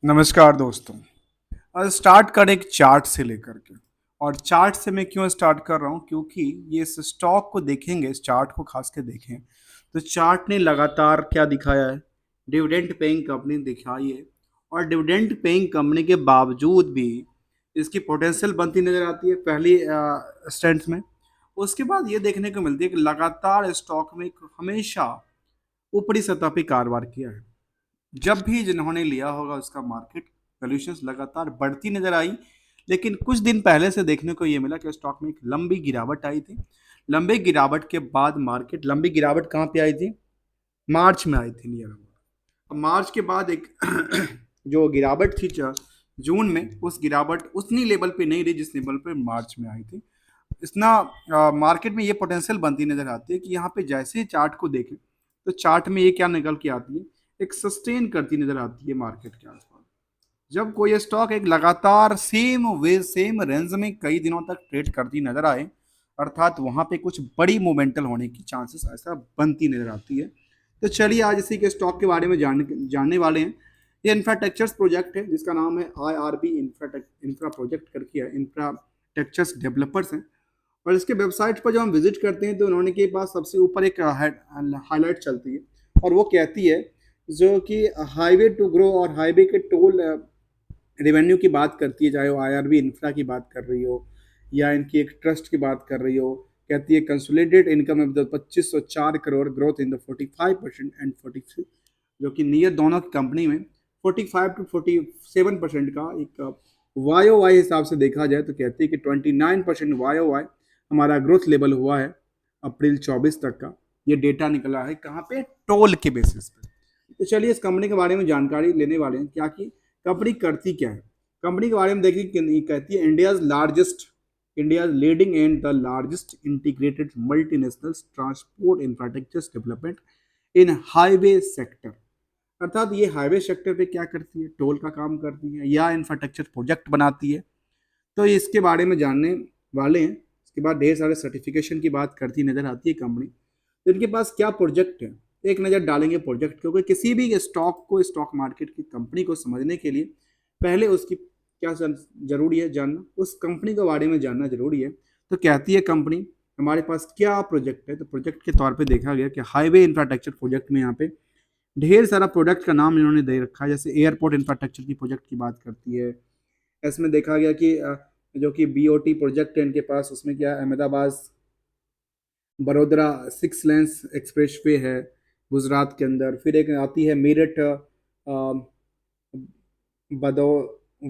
नमस्कार दोस्तों। आज स्टार्ट करें एक चार्ट से लेकर के। और चार्ट से मैं क्यों स्टार्ट कर रहा हूँ, क्योंकि ये इस स्टॉक को देखेंगे, इस चार्ट को खास के देखें तो चार्ट ने लगातार क्या दिखाया है, डिविडेंड पेइंग कंपनी दिखाई है। और डिविडेंड पेइंग कंपनी के बावजूद भी इसकी पोटेंशियल बनती नजर आती है पहली स्ट्रेंथ में। उसके बाद ये देखने को मिलती है कि लगातार स्टॉक में हमेशा ऊपरी सतह पे कारोबार किया है। जब भी जिन्होंने लिया होगा उसका मार्केट वैल्यूएशंस लगातार बढ़ती नजर आई। लेकिन कुछ दिन पहले से देखने को ये मिला कि स्टॉक में एक लंबी गिरावट आई थी। लंबी गिरावट के बाद मार्केट, लंबी गिरावट कहाँ पे आई थी, मार्च में आई थी नियर अबाउट। अब मार्च के बाद एक जो गिरावट थी जून में, उस गिरावट उतनी लेवल पे नहीं रही जिस लेवल पे मार्च में आई थी। इतना मार्केट में ये पोटेंशियल बनती नजर आती है कि यहाँ पे जैसे ही चार्ट को देखें तो चार्ट में ये क्या निकल के आती है, एक सस्टेन करती नजर आती है मार्केट के आसपास। जब कोई स्टॉक एक लगातार सेम वे सेम रेंज में कई दिनों तक ट्रेड करती नजर आए, अर्थात वहां पे कुछ बड़ी मोमेंटल होने की चांसेस ऐसा बनती नजर आती है। तो चलिए आज इसी के स्टॉक के बारे में जानने वाले हैं। ये इंफ्रास्ट्रक्चर्स प्रोजेक्ट है जिसका नाम है IRB इंफ्रा प्रोजेक्ट करके है, इंफ्रास्ट्रक्चर्स डेवलपर्स हैं। और इसके वेबसाइट पर जब हम विजिट करते हैं तो उन्होंने के पास सबसे ऊपर एक हाईलाइट चलती है और वो कहती है, जो कि हाईवे टू ग्रो और हाईवे के टोल रेवेन्यू की बात करती है, चाहे वो IRB इंफ्रा की बात कर रही हो या इनकी एक ट्रस्ट की बात कर रही हो। कहती है consolidated income of the 2504 crore, growth in the 45% and 43, जो कि नियर दोनों की कंपनी में 45 to 47% का एक वाई वाई हिसाब से देखा जाए तो कहती है कि 29% वाई वाई हमारा ग्रोथ लेवल हुआ है अप्रैल 24 तक का। ये डेटा निकला है कहाँ पे, टोल के बेसिस पे। तो चलिए इस कंपनी के बारे में जानकारी लेने वाले हैं, क्या कि कंपनी करती क्या है। कंपनी के बारे में देखिए, कहती है India leading and the largest integrated multinational transport infrastructure development in highway sector. अर्थात ये हाईवे सेक्टर पे क्या करती है, टोल का काम करती है या इंफ्रास्ट्रक्चर प्रोजेक्ट बनाती है। तो इसके बारे में जानने वाले हैं। इसके बाद ढेर सारे सर्टिफिकेशन की बात करती नजर आती है कंपनी। तो इनके पास क्या प्रोजेक्ट है, एक नज़र डालेंगे प्रोजेक्ट, क्योंकि किसी भी स्टॉक को, स्टॉक मार्केट की कंपनी को समझने के लिए पहले उसकी क्या जरूरी है जानना, उस कंपनी के बारे में जानना जरूरी है। तो कहती है कंपनी हमारे पास क्या प्रोजेक्ट है। तो प्रोजेक्ट के तौर पे देखा गया कि हाईवे इंफ्रास्ट्रक्चर प्रोजेक्ट में यहाँ पे ढेर सारा प्रोजेक्ट का नाम इन्होंने दे रखा है। जैसे एयरपोर्ट इंफ्रास्ट्रक्चर की प्रोजेक्ट की बात करती है। इसमें देखा गया कि जो कि BOT प्रोजेक्ट है इनके पास, उसमें क्या Ahmedabad Vadodara 6 lens express way है गुजरात के अंदर। फिर एक आती है मेरठ बदौ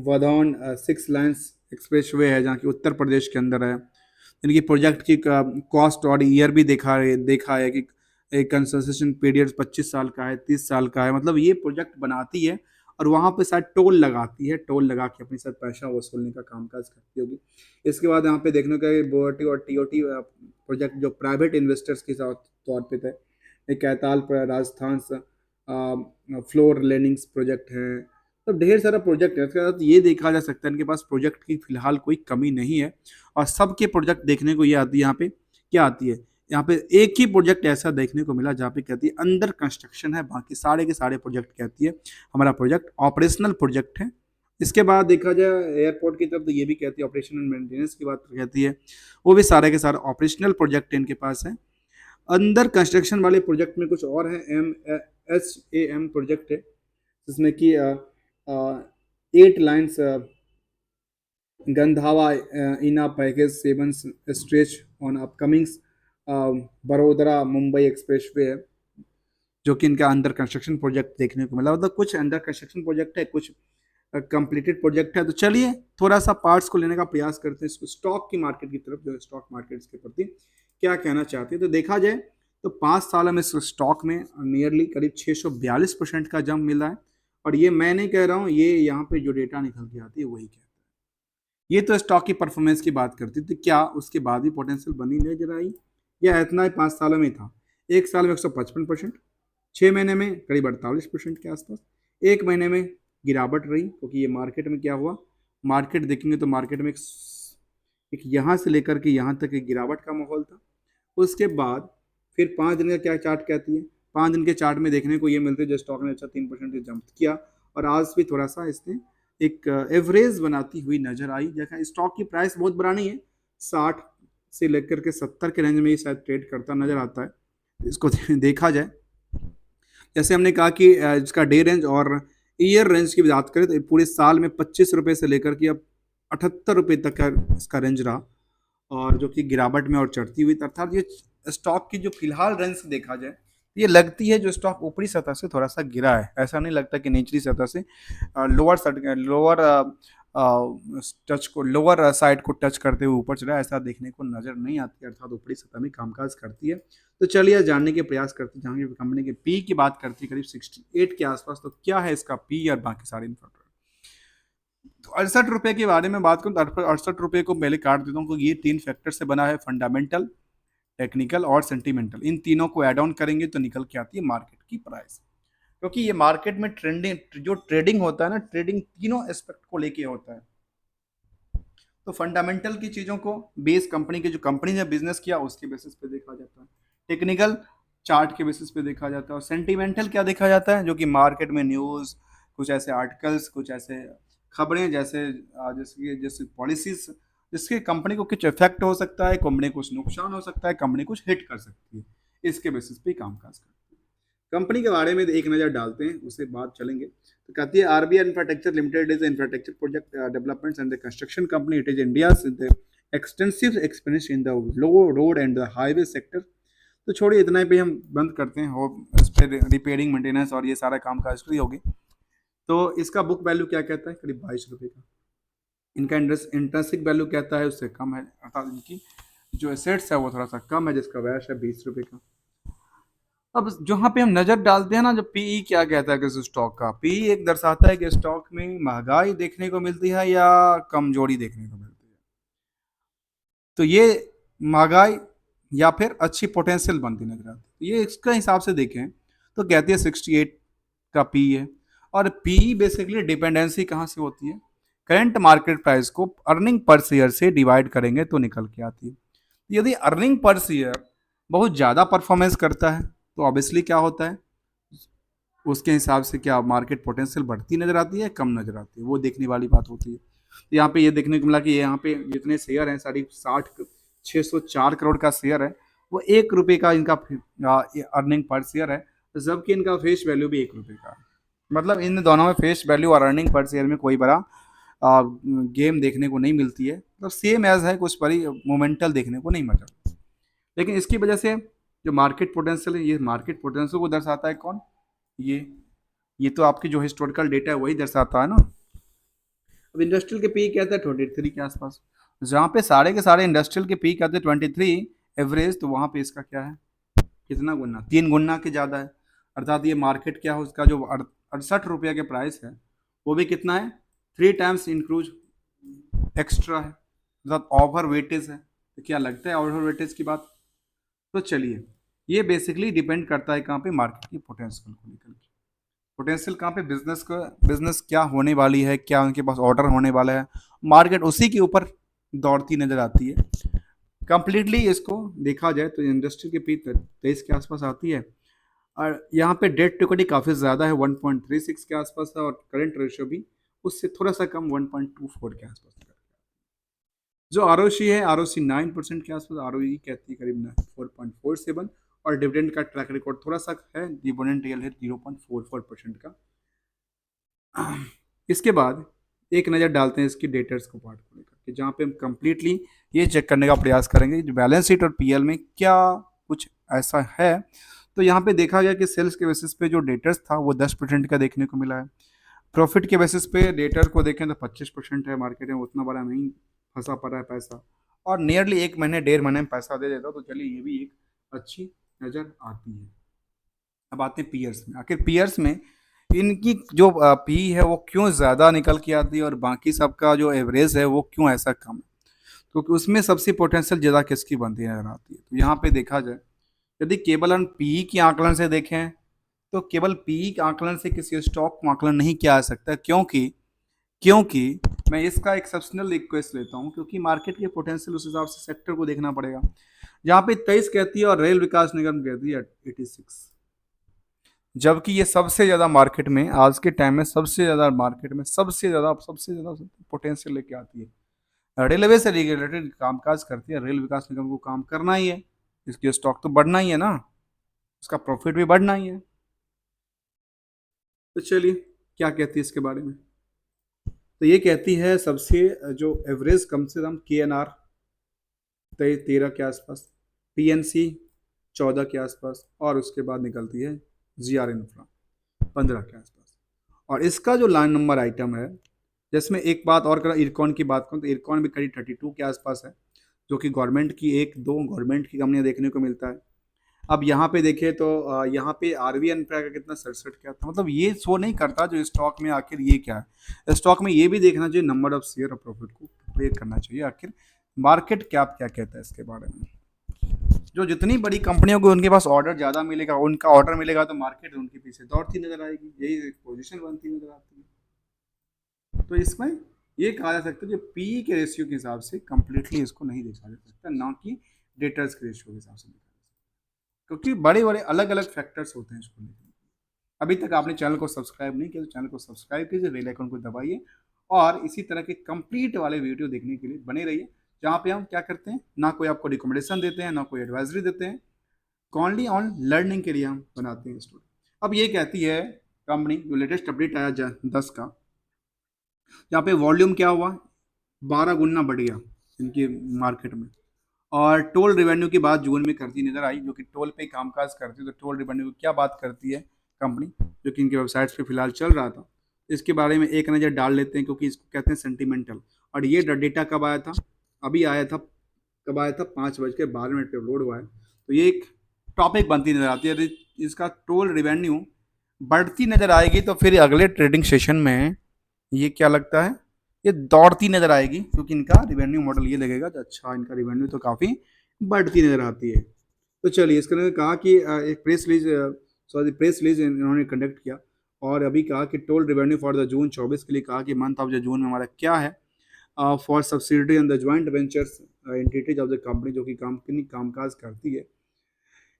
वधौन 6 लेन्स एक्सप्रेस वे है, जहाँ की उत्तर प्रदेश के अंदर है। इनकी प्रोजेक्ट की कॉस्ट और ईयर भी देखा है कि एक कंसेशन पीरियड 25 साल का है, 30 साल का है। मतलब ये प्रोजेक्ट बनाती है और वहाँ पे शायद टोल लगाती है, टोल लगा के अपने साथ पैसा वसूलने का कामकाज करती होगी। इसके बाद यहाँ पे देखने का BOT और TOT प्रोजेक्ट जो प्राइवेट इन्वेस्टर्स के तौर पे थे। एक कैताल पर राजस्थान फ्लोर लेनिंग्स प्रोजेक्ट है। तब ढेर सारा प्रोजेक्ट है। इसके बाद ये देखा जा सकता है इनके पास प्रोजेक्ट की फिलहाल कोई कमी नहीं है। और सबके प्रोजेक्ट देखने को ये आती है, यहाँ पे क्या आती है, यहाँ पे एक ही प्रोजेक्ट ऐसा देखने को मिला जहाँ पे कहती है अंडर कंस्ट्रक्शन है, बाकी सारे के सारे प्रोजेक्ट कहती है हमारा प्रोजेक्ट ऑपरेशनल प्रोजेक्ट है। इसके बाद देखा जाए एयरपोर्ट की तरफ तो ये भी कहती है ऑपरेशन एंड मेंटेनेंस की बात कहती है, वो भी सारे के सारे ऑपरेशनल प्रोजेक्ट इनके पास है। अंदर कंस्ट्रक्शन वाले प्रोजेक्ट में कुछ और है, MSAM प्रोजेक्ट है जिसमें कि 8 lines Gandeva Ena package 7 stretch on upcomings Vadodara Mumbai expressway है, जो कि इनका अंडर कंस्ट्रक्शन प्रोजेक्ट देखने को मिला। मतलब कुछ अंडर कंस्ट्रक्शन प्रोजेक्ट है, कुछ कंप्लीटेड प्रोजेक्ट है। तो चलिए थोड़ा सा पार्ट्स को लेने का प्रयास करते हैं इसको स्टॉक की मार्केट की तरफ, जो स्टॉक मार्केट के प्रति क्या कहना चाहते हैं। तो देखा जाए तो 5 साल में इस स्टॉक में नियरली करीब 642% का जंप मिला है। और ये मैं नहीं कह रहा हूँ, ये यहाँ पे जो डेटा निकल के आती है वही कहता है। ये तो स्टॉक की परफॉर्मेंस की बात करती थी, क्या उसके बाद भी पोटेंशियल बनी नजर आई या इतना ही 5 सालों में था। एक साल में 155%, 6 महीने में करीब 48% के आसपास, एक महीने में गिरावट रही, क्योंकि ये मार्केट में क्या हुआ, मार्केट देखेंगे तो मार्केट में एक यहाँ से लेकर के यहाँ तक एक गिरावट का माहौल था। उसके बाद फिर 5 दिन का क्या चार्ट कहती है, 5 दिन के चार्ट में देखने को ये मिलता है जो स्टॉक ने अच्छा 3% जंप किया और आज भी थोड़ा सा इसने एक एवरेज बनाती हुई नजर आई। देखा स्टॉक की प्राइस बहुत बड़ा नहीं है, 60 से लेकर के 70 के रेंज में ही शायद ट्रेड करता नजर आता है। इसको देखा जाए, जैसे हमने कहा कि इसका डे रेंज और ईयर रेंज की बात करें तो पूरे साल में 25 रुपये से लेकर के अब 78 रुपये तक का इसका रेंज रहा, और जो कि गिरावट में और चढ़ती हुई, अर्थात ये स्टॉक की जो फिलहाल रेंज से देखा जाए, ये लगती है जो स्टॉक ऊपरी सतह से थोड़ा सा गिरा है, ऐसा नहीं लगता कि निचली सतह से लोअर टच को लोअर साइड को टच करते हुए ऊपर चला, ऐसा देखने को नजर नहीं आती, अर्थात ऊपरी सतह में कामकाज करती है। तो चलिए जानने के प्रयास करते हैं, जहाँ कंपनी के पी की बात करती है करीब 68 के आसपास, तो क्या है इसका पी और बाकी सारे इन्फॉर्मेशन। तो 68 रुपये के बारे में बात करूँ तो 68 रुपये को पहले काट देता हूँ, क्योंकि ये 3 फैक्टर से बना है, फंडामेंटल, टेक्निकल और सेंटिमेंटल। इन तीनों को ऐड ऑन करेंगे तो निकल के आती है मार्केट की प्राइस, क्योंकि ये मार्केट में ट्रेंडिंग जो ट्रेडिंग होता है ना, ट्रेडिंग तीनों एस्पेक्ट को लेके होता है। तो फंडामेंटल की चीज़ों को बेस कंपनी के जो कंपनी ने बिजनेस किया उसके बेसिस पे देखा जाता है, टेक्निकल चार्ट के बेसिस पे देखा जाता है, और सेंटिमेंटल क्या देखा जाता है, जो कि मार्केट में न्यूज़, कुछ ऐसे आर्टिकल्स, कुछ ऐसे खबरें, जैसे जैसे पॉलिसीज जिसके कंपनी को कुछ इफेक्ट हो सकता है, कंपनी को कुछ नुकसान हो सकता है, कंपनी कुछ हिट कर सकती है, इसके बेसिस पे कामकाज करती है। कंपनी के बारे में एक नज़र डालते हैं, उससे बात चलेंगे। तो कहती है RBI infrastructure limited is infrastructure project developments and the construction company, it is India's extensive experience in the low road and the highway sector. तो छोड़िए इतना पे हम बंद करते हैं, हो इस पर रिपेयरिंग मेंटेनेंस और ये सारा काम काज फ्री होगी। तो इसका बुक वैल्यू क्या कहता है, करीब 22 रुपये का। इनका इंट्रेंसिक वैल्यू कहता है उससे कम है, अर्थात इनकी जो एसेट्स है वो थोड़ा सा कम है, जिसका वैश है 20 रुपये का। अब जहाँ पे हम नजर डालते हैं ना, जो पीई क्या कहता है किसी स्टॉक का, पीई एक दर्शाता है कि स्टॉक में महंगाई देखने को मिलती है या कमजोरी देखने को मिलती है। तो ये महंगाई या फिर अच्छी पोटेंशियल बनती नजर आती है, ये इसका हिसाब से देखें तो कहती है 68 का पी है। और पी बेसिकली डिपेंडेंसी कहाँ से होती है, करंट मार्केट प्राइस को अर्निंग पर शेयर से डिवाइड करेंगे तो निकल के आती है। यदि अर्निंग पर शेयर बहुत ज़्यादा परफॉर्मेंस करता है तो ऑब्वियसली क्या होता है, उसके हिसाब से क्या मार्केट पोटेंशियल बढ़ती नजर आती है, कम नजर आती है, वो देखने वाली बात होती है। तो यहाँ पे ये देखने को मिला कि यहाँ पे जितने शेयर हैं, 604 करोड़ का शेयर है, वो 1 रुपये का इनका अर्निंग पर शेयर है, जबकि इनका फेस वैल्यू भी 1 रुपये का है। मतलब इन दोनों में फेस वैल्यू और अर्निंग पर शेयर में कोई बड़ा गेम देखने को नहीं मिलती है, मतलब सेम एज है, कुछ बड़ी मोमेंटल देखने को नहीं मिलता। लेकिन इसकी वजह से जो मार्केट पोटेंशियल है, ये मार्केट पोटेंशियल को दर्शाता है कौन, ये तो आपकी जो हिस्टोरिकल डेटा है वही दर्शाता है ना। अब इंडस्ट्रियल के पी कहते हैं 23 के आसपास, जहाँ पे सारे के सारे इंडस्ट्रियल के पी कहते हैं 23 एवरेज, तो वहाँ पे इसका क्या है, कितना गुना, 3 गुना के ज़्यादा है। अर्थात ये मार्केट क्या है, उसका जो 68 रुपये के प्राइस है वो भी कितना है, 3 टाइम्स इंक्रूज एक्स्ट्रा है, अर्थात ओवर वेटेज है। तो क्या लगता है ओवर वेटेज की बात। तो चलिए, ये बेसिकली डिपेंड करता है कहाँ पे, मार्केट की पोटेंशियल को लेकर के। पोटेंशियल कहाँ पे, बिजनेस क्या होने वाली है, क्या उनके पास ऑर्डर होने वाला है, मार्केट उसी के ऊपर दौड़ती नजर आती है। कंप्लीटली इसको देखा जाए तो इंडस्ट्री के पी 23 के आसपास आती है, और यहाँ पे डेट टू इक्विटी काफ़ी ज़्यादा है, 1.36 के आसपास है, और करंट रेशियो भी उससे थोड़ा सा कम 1.24 के आसपास है। जो आर है, आर 9% के आसपास, आर कहती है करीब 4.47, और डिविडेंड का ट्रैक रिकॉर्ड थोड़ा सा है, डिविडेंड रियल है 0.44% का। इसके बाद एक नज़र डालते हैं इसकी डेटर्स को पार्ट को लेकर के, जहाँ पे हम कंप्लीटली ये चेक करने का प्रयास करेंगे कि बैलेंस शीट और पीएल में क्या कुछ ऐसा है। तो यहाँ पे देखा गया कि सेल्स के बेसिस पे जो डेटर्स था वो 10% का देखने को मिला है। प्रॉफिट के बेसिस पे डेटर को देखें तो 25% है, मार्केट में उतना बड़ा नहीं फंसा पड़ा है पैसा, और नियरली 1 महीने 1.5 महीने में पैसा दे देता, तो चलिए ये भी एक अच्छी नज़र आती है। अब आते हैं पीयर्स में, आखिर पीयर्स में इनकी जो पी है वो क्यों ज़्यादा निकल के आती है और बाकी सबका जो एवरेज है वो क्यों ऐसा कम है, क्योंकि उसमें सबसे पोटेंशियल ज़्यादा किसकी बनती नजर आती है। तो यहाँ पे देखा जाए, यदि केवल हम पी के आंकलन से देखें तो केवल पी के आंकलन से किसी स्टॉक को आंकलन नहीं किया जा सकता, क्योंकि क्योंकि मैं इसका एक्सेप्शनल रिक्वेस्ट लेता हूँ, क्योंकि मार्केट के पोटेंशियल उस हिसाब से सेक्टर को देखना पड़ेगा। जहाँ पे 23 कहती है और रेल विकास निगम कहती है 86, जबकि ये सबसे ज़्यादा मार्केट में, आज के टाइम में सबसे ज़्यादा मार्केट में सबसे ज़्यादा पोटेंशियल लेके आती है। रेलवे से रिलेटेड कामकाज करती है, रेल विकास निगम को काम करना ही है, इसकी स्टॉक तो बढ़ना ही है ना, उसका प्रॉफिट भी बढ़ना ही है। तो चलिए क्या कहती है इसके बारे में। तो ये कहती है सबसे जो एवरेज कम से कम KNR 13 के आसपास, PNC 14 के आसपास, और उसके बाद निकलती है GR इंफ्रा 15 के आसपास। और इसका जो लाइन नंबर आइटम है, जिसमें एक बात और करें, इरकॉन की बात करूँ तो इरकॉन भी करीब 32 के आसपास है, जो कि गवर्नमेंट की, एक दो गवर्नमेंट की कंपनियां देखने को मिलता है। अब यहाँ पे देखें तो यहाँ पे RV इन्फ्रा का कितना 67 क्या था, मतलब ये शो नहीं करता जो स्टॉक में आखिर ये क्या है। स्टॉक में ये भी देखना चाहिए नंबर ऑफ शेयर और प्रॉफिट को कंपेयर करना चाहिए, आखिर मार्केट कैप क्या कहता है इसके बारे में। जो जितनी बड़ी कंपनियों को उनके पास ऑर्डर ज़्यादा मिलेगा, उनका ऑर्डर मिलेगा, तो मार्केट उनके पीछे दौड़ती नजर आएगी, यही पोजीशन बनती नजर आती है। तो इसमें ये कहा जा सकता है जो PE के रेशियो के हिसाब से कंप्लीटली इसको नहीं देखा जा सकता, ना कि डेटर्स के रेशियो के हिसाब से देखा जा सकता, क्योंकि बड़े बड़े अलग अलग फैक्टर्स होते हैं इसको लेकर। अभी तक आपने चैनल को सब्सक्राइब नहीं किया तो चैनल को सब्सक्राइब कीजिए, बेल आइकन को दबाइए, और इसी तरह के कंप्लीट वाले वीडियो देखने के लिए बने रहिए, जहाँ पे हम क्या करते हैं, ना कोई आपको रिकमेंडेशन देते हैं, ना कोई एडवाइजरी देते हैं, ओनली ऑन लर्निंग के लिए हम बनाते हैं स्टोरी। अब ये कहती है कंपनी, जो लेटेस्ट अपडेट आया 10 का, यहाँ पे वॉल्यूम क्या हुआ, 12 गुना बढ़ गया इनकी मार्केट में। और टोल रिवेन्यू की बात जून में करती नजर आई, जो कि टोल पे कामकाज करती है, तो टोल रिवेन्यू की क्या बात करती है कंपनी, जो कि इनके वेबसाइट्स पे फिलहाल चल रहा था, इसके बारे में एक नज़र डाल लेते हैं, क्योंकि इसको कहते हैं सेंटिमेंटल। और ये डेटा कब आया था, अभी आया था, कब आया था, 5:12 पे अपलोड हुआ है। तो ये एक टॉपिक बनती नजर आती है, यदि इसका टोल रिवेन्यू बढ़ती नजर आएगी तो फिर अगले ट्रेडिंग सेशन में ये क्या लगता है, ये दौड़ती नजर आएगी, क्योंकि इनका रिवेन्यू मॉडल ये लगेगा तो अच्छा, इनका रिवेन्यू तो काफ़ी बढ़ती नजर आती है। तो चलिए, इसके अंदर कहा कि एक प्रेस रिलीज इन्होंने कंडक्ट किया, और अभी कहा कि toll revenue for the June 24 के लिए कहा कि मंथ ऑफ द जून में हमारा क्या है, for subsidy and the joint ventures entities of the company, जो कि कामकाज करती है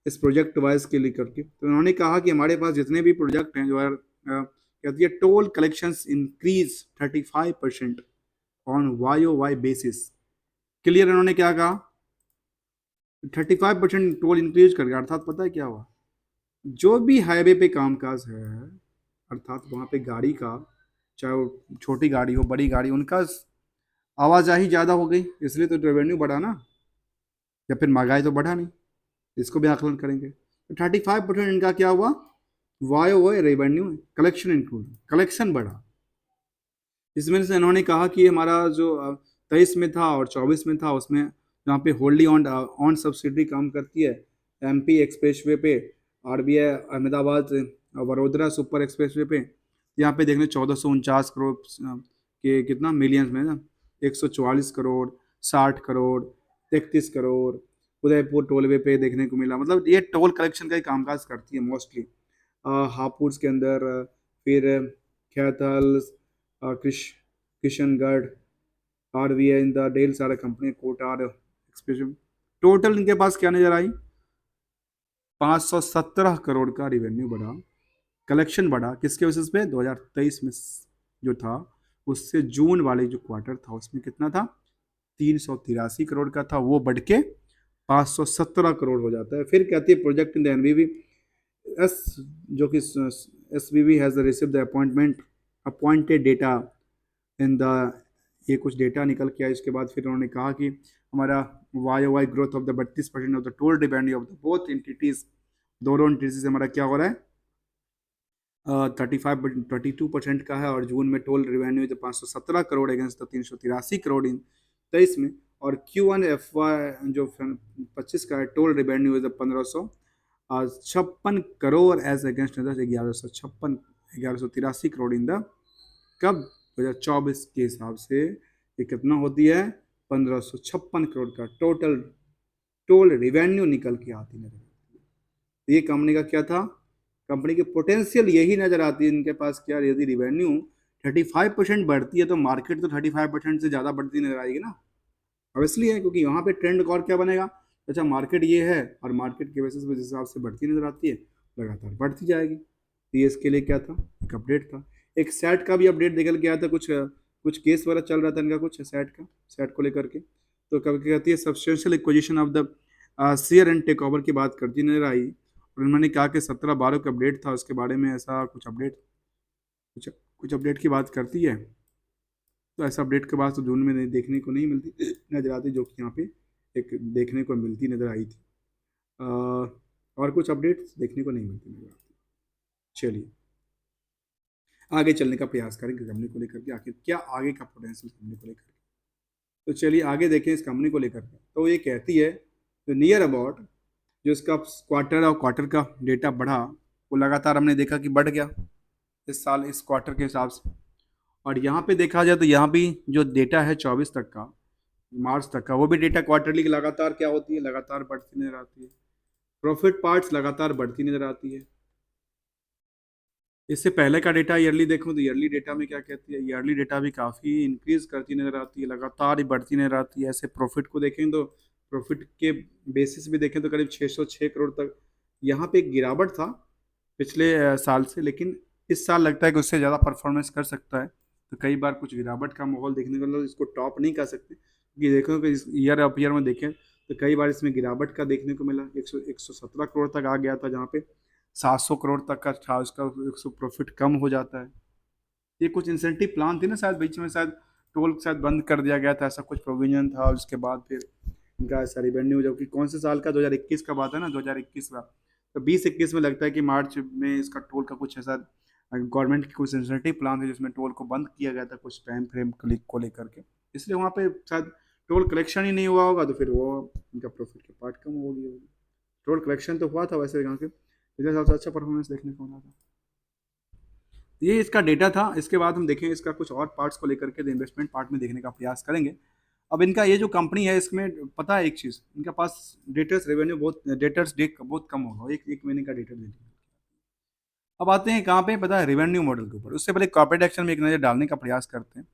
इस प्रोजेक्ट वाइज के लिए करके। तो उन्होंने कहा कि हमारे पास जितने भी प्रोजेक्ट हैं, जो है कहती है toll collections increase 35% on YOY basis. Clear, इन्होंने क्या कहा, 35% टोल इंक्रीज कर गया, अर्थात पता है क्या हुआ, जो भी हाईवे पे कामकाज है, अर्थात वहाँ पे गाड़ी का, चाहे वो छोटी गाड़ी हो बड़ी गाड़ी, उनका आवाजाही ज़्यादा हो गई, इसलिए तो रेवेन्यू बढ़ा ना, या फिर महंगाई तो बढ़ा नहीं, इसको भी आकलन करेंगे। तो 35% इनका क्या हुआ, YOY revenue collection include, collection बढ़ा। इसमें से इन्होंने कहा कि हमारा जो 23 में था और 24 में था, उसमें जहाँ पे होल्डली ऑन सब्सिडी काम करती है, MP एक्सप्रेसवे पे, RBI Ahmedabad Vadodara super expressway पे, यहाँ पे देखने 1449 करोड़ के कितना मिलियंस में ना, 144 करोड़, 60 करोड़, 33 करोड़ उदयपुर टोलवे पे देखने को मिला। मतलब ये टोल कलेक्शन का ही कामकाज करती है मोस्टली। हापुड़ के अंदर, फिर Kaithal, Kishangarh, RBI in the ढेर सारा कंपनी, कोटार एक्सप्रेशन। टोटल इनके पास क्या नजर आई, 517 करोड़ का रिवेन्यू बढ़ा, कलेक्शन बढ़ा, किसके बेसिस पे, 2023 में जो था उससे जून वाले जो क्वार्टर था उसमें कितना था, 383 करोड़ का था, वो बढ़ के 517 करोड़ हो जाता है। फिर कहती है project in the NVV S, जो कि SVB has receive the appointed data in the, ये कुछ डेटा निकल के आया। इसके बाद फिर उन्होंने कहा कि हमारा YOY growth of the 32% of the toll revenue of the both entities, दोनों एंटिटीज से हमारा क्या हो रहा है, 32% का है, और जून में टोल रिवेन्यू तो 517 करोड़ अगेंस्ट 383 करोड़ इन 23 में। और Q1 FY जो 25 का है, toll revenue is 1556 crore as against 1153 crore in the, कब, 2024 के हिसाब से ये कितना होती है, 1556 करोड़ का टोटल टोल रिवेन्यू निकल के आती नजर आती है। ये कंपनी का क्या था, कंपनी की पोटेंशियल यही नजर आती है इनके पास क्या, यदि रिवेन्यू 35% बढ़ती है तो मार्केट तो 35% से ज़्यादा बढ़ती नजर आएगी ना। अब इसलिए है क्योंकि वहाँ पे ट्रेंड और क्या बनेगा, अच्छा मार्केट ये है, और मार्केट के बेसिस पे जिस हिसाब से बढ़ती नजर आती है लगातार बढ़ती जाएगी। तो ये इसके लिए क्या था, एक अपडेट था। एक सेट का भी अपडेट निकल के आया था, कुछ केस वगैरह चल रहा था इनका, कुछ सेट को लेकर के। तो कभी कहती है substantial acquisition of the share and takeover की बात करती नजर आई, और उन्होंने कहा कि 17/12 का अपडेट था उसके बारे में, ऐसा कुछ कुछ अपडेट की बात करती है। तो ऐसा अपडेट के बाद तो जून में नहीं देखने को नहीं मिलती नजर आती, जो कि यहाँ पे एक देखने को मिलती नजर आई थी। अ, और कुछ अपडेट्स देखने को नहीं मिलती नजर आती। चलिए आगे चलने का प्रयास करेंगे कंपनी को लेकर के, आखिर क्या आगे का पोटेंशियल कंपनी को लेकर के। तो चलिए आगे देखें इस कंपनी को लेकर के। तो ये कहती है तो नियर अबाउट जो इसका क्वार्टर और क्वार्टर का डेटा बढ़ा, वो लगातार हमने देखा कि बढ़ गया इस साल इस क्वार्टर के हिसाब से। और यहाँ पे देखा जाए तो यहाँ भी जो डेटा है 24 तक का, मार्च तक का, वो भी डेटा क्वार्टरली लगातार क्या होती है, लगातार बढ़ती नजर आती है। प्रॉफिट पार्ट्स लगातार बढ़ती नजर आती है। इससे पहले का डेटा ईयरली देखूं तो ईयरली डेटा में क्या कहती है, ईयरली डेटा भी काफ़ी इंक्रीज करती नजर आती है, लगातार ही बढ़ती नजर आती है। ऐसे प्रॉफिट को देखें तो प्रॉफिट के बेसिस भी देखें तो करीब 606 करोड़ तक यहाँ पे एक गिरावट था पिछले साल से, लेकिन इस साल लगता है कि उससे ज़्यादा परफॉर्मेंस कर सकता है। तो कई बार कुछ गिरावट का माहौल देखने को मिला, इसको टॉप नहीं कर सकते, क्योंकि देखो कि इस ईयर ऑफ ईयर में देखें तो कई बार इसमें गिरावट का देखने को मिला। 117 करोड़ तक आ गया था, जहाँ पे 700 करोड़ तक का था उसका, उसको प्रॉफिट कम हो जाता है। ये कुछ इंसेंटिव प्लान थी ना शायद, बीच में शायद टोल शायद बंद कर दिया गया था, ऐसा कुछ प्रोविजन था। उसके बाद फिर इनका ऐसा रिवेन्यू, जबकि कौन से साल का, 2021 का बात है ना, 2021 का। तो 2021 में लगता है कि मार्च में इसका टोल का कुछ ऐसा गवर्नमेंट की कुछ इंसेंटिव प्लान थे जिसमें टोल को बंद किया गया था कुछ टाइम फ्रेम को लेकर के, इसलिए वहाँ पे शायद टोल कलेक्शन ही नहीं हुआ होगा, तो फिर वो इनका प्रॉफिट की पार्ट कम हो गई होगी। टोल कलेक्शन तो हुआ था वैसे यहाँ के, पिछले साल से अच्छा परफॉर्मेंस देखने को मिला था। ये इसका डेटा था। इसके बाद हम देखें इसका कुछ और पार्ट्स को लेकर के इन्वेस्टमेंट पार्ट में देखने का प्रयास करेंगे। अब इनका ये जो कंपनी है इसमें पता है एक चीज़, इनके पास डेटर्स रेवेन्यू बहुत, डेटर्स डेट बहुत कम होगा, एक एक महीने का डेटर दे दिया। अब आते हैं कहाँ पे, पता है, रेवेन्यू मॉडल के ऊपर। उससे पहले कॉर्पोरेट एक्शन में एक नज़र डालने का प्रयास करते हैं।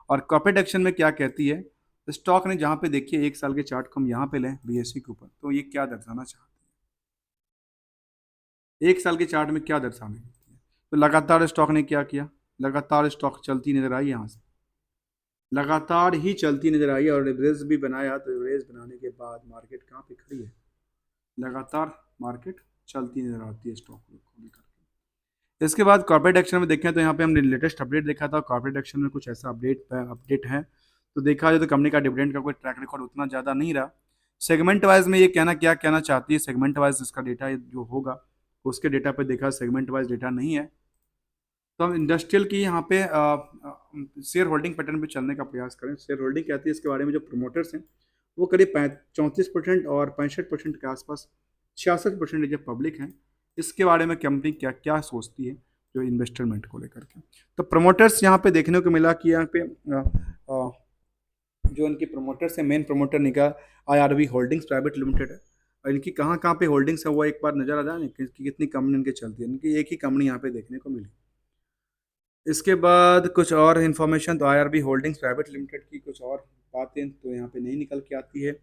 और कॉर्पोरेट एक्शन में क्या कहती है, स्टॉक ने जहाँ पे देखिए एक साल के चार्ट को हम यहाँ पे लें बीएससी के ऊपर, तो ये क्या दर्शाना चाहते हैं, एक साल के चार्ट में क्या दर्शाने चाहती है। तो लगातार स्टॉक ने क्या किया, लगातार स्टॉक चलती नजर आई, यहाँ से लगातार ही चलती नजर आई और एवरेज भी बनाया। तो एवरेज बनाने के बाद मार्केट कहाँ पे खड़ी है, लगातार मार्केट चलती नजर आती है स्टॉक को लेकर के। इसके बाद कॉर्पोरेट एक्शन में देखें तो यहाँ पे हमने लेटेस्ट अपडेट देखा था, कॉर्पोरेट एक्शन में कुछ ऐसा अपडेट है। तो देखा जाए तो कंपनी का डिविडेंड का कोई ट्रैक रिकॉर्ड उतना ज़्यादा नहीं रहा। सेगमेंट वाइज में ये क्या कहना चाहती है, सेगमेंट वाइज इसका डेटा जो होगा उसके डेटा पे देखा, सेगमेंट वाइज डेटा नहीं है। तो हम इंडस्ट्रियल की यहाँ पे शेयर होल्डिंग पैटर्न पे चलने का प्रयास करें। शेयर होल्डिंग कहती है इसके बारे में, जो प्रमोटर्स हैं वो करीब 34% और 65% के आसपास, 66% जो पब्लिक हैं। इसके बारे में कंपनी क्या क्या सोचती है जो इन्वेस्टमेंट को लेकर के। तो प्रमोटर्स यहाँ पे देखने को मिला कि यहाँ पे जो इनकी प्रमोटर्स हैं, मेन प्रमोटर निका IRB होल्डिंग्स प्राइवेट लिमिटेड है। और इनकी कहाँ कहाँ पे होल्डिंग्स है वो एक बार नजर आ जाए कि कितनी कंपनी इनकी चलती है। इनकी एक ही कंपनी यहाँ पे देखने को मिली। इसके बाद कुछ और इन्फॉर्मेशन, तो IRB होल्डिंग्स प्राइवेट लिमिटेड की कुछ और बातें तो यहाँ पे नहीं निकल के आती है।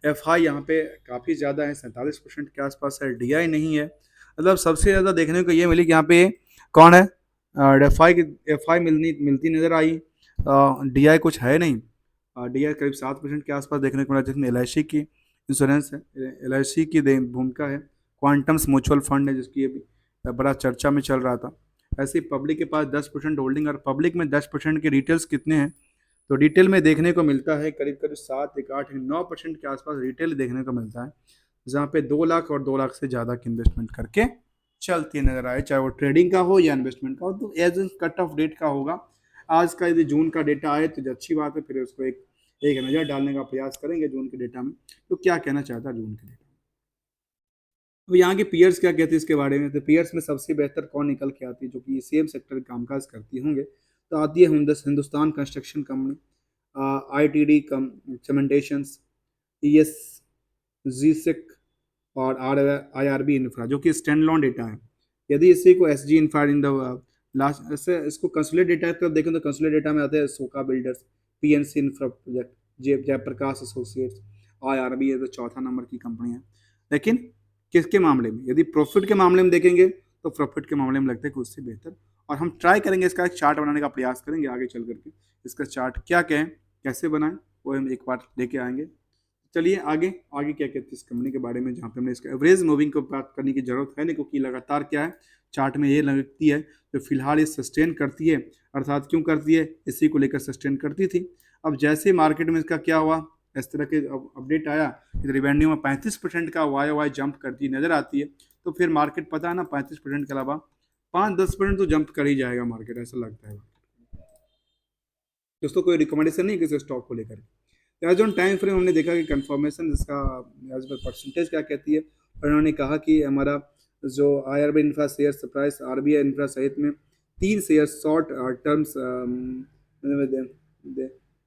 FI यहाँ पे काफ़ी ज़्यादा है, 47% के आसपास है। DI नहीं है। मतलब सबसे ज़्यादा देखने को ये मिली कि यहाँ पे कौन है, एफ आई मिलती नज़र आई। DI कुछ है नहीं। DI करीब 7% के आसपास देखने को मिला, जिसमें LIC की इंश्योरेंस है, LIC की भूमिका है। क्वांटम्स म्यूचुअल फंड है जिसकी अभी बड़ा चर्चा में चल रहा था। ऐसे ही पब्लिक के पास 10% होल्डिंग, और पब्लिक में 10% के रिटेल्स कितने हैं, तो रिटेल में देखने को मिलता है करीब करीब 7 एक 8 9% के आसपास रिटेल देखने को मिलता है, जहाँ पे 2 लाख और 2 लाख से ज़्यादा की इन्वेस्टमेंट करके चलती नजर आए, चाहे वो ट्रेडिंग का हो या इन्वेस्टमेंट का हो। तो एज कट ऑफ डेट का होगा, आज का यदि जून का डेटा आए तो अच्छी बात है, फिर उसको एक नज़र डालने का प्रयास करेंगे जून के डेटा में, तो क्या कहना चाहता है जून के डेटा। अब यहाँ के पीयर्स क्या कहते हैं इसके बारे में, तो पीयर्स में सबसे बेहतर कौन निकल के आती है जो कि सेम सेक्टर कामकाज करती होंगे, तो आती है Hindustan construction company, ITD सीमेंटेशंस, ES G-sec और IRB इंफ्रा, जो कि स्टैंड लोन डेटा है। यदि इसी को SG infra in the last, ऐसे इसको कंसोलिडेट डेटा की तरफ देखें तो कंसोलिडेट डेटा में आते हैं सोका builders, PNC infra project, Jaiprakash associates, IRB है तो चौथा नंबर की कंपनी है। लेकिन किसके मामले में, यदि प्रॉफिट के मामले में देखेंगे तो प्रॉफिट के मामले में लगता है कि उससे बेहतर। और हम ट्राई करेंगे, इसका एक चार्ट बनाने का प्रयास करेंगे आगे चल करके। इसका चार्ट क्या क्या है, कैसे बनाएं, वो हम एक बार लेके आएंगे। चलिए आगे आगे क्या कहते हैं इस कंपनी के बारे में, जहाँ पे हमने इसका एवरेज मूविंग को बात करने की जरूरत है नहीं, क्योंकि लगातार क्या है चार्ट में ये लगती है जो फिलहाल ये सस्टेन करती है। अर्थात क्यों करती है, इसी को लेकर सस्टेन करती थी। अब जैसे मार्केट में इसका क्या हुआ, इस तरह के अपडेट आया कि रेवेन्यू में 35% का वाई जंप करती नजर आती है, तो फिर मार्केट पता है ना 35% के अलावा 5-10% तो जंप कर ही जाएगा मार्केट, ऐसा लगता है। दोस्तों कोई रिकमेंडेशन नहीं किसी स्टॉक को लेकर। एज ऑन टाइम फ्रेम हमने देखा कि कंफर्मेशन इसका एज पर परसेंटेज क्या कहती है, और उन्होंने कहा कि हमारा जो IRB infra share price RBI infra सहित में 3 शेयर शॉर्ट टर्म्स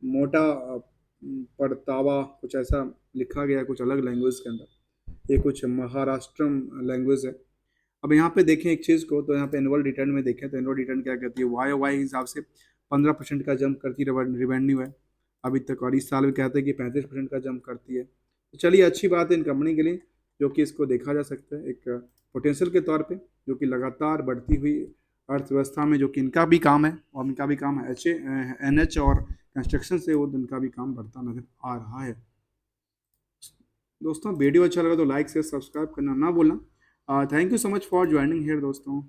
मोटा पड़तावा, कुछ ऐसा लिखा गया, कुछ अलग लैंग्वेज के अंदर, ये कुछ महाराष्ट्रम लैंग्वेज है। अब यहाँ पे देखें एक चीज़ को, तो यहाँ पे एनुअल रिटर्न में देखें तो एनुअल रिटर्न क्या कहती है, वाई हिसाब से 15% का जंप करती रिवेन्यू है अभी तक, और इस साल भी कहते हैं कि 35% का जंप करती है। तो चलिए अच्छी बात है इन कंपनी के लिए, जो कि इसको देखा जा सकता है एक पोटेंशियल के तौर पे, जो कि लगातार बढ़ती हुई अर्थव्यवस्था में, जो कि इनका भी काम है, और इनका भी काम है NH और कंस्ट्रक्शन से, वो इनका भी काम बढ़ता नजर आ रहा है। दोस्तों वीडियो अच्छा लगा तो लाइक से सब्सक्राइब करना ना भूलना। Thank you so much for joining here दोस्तों।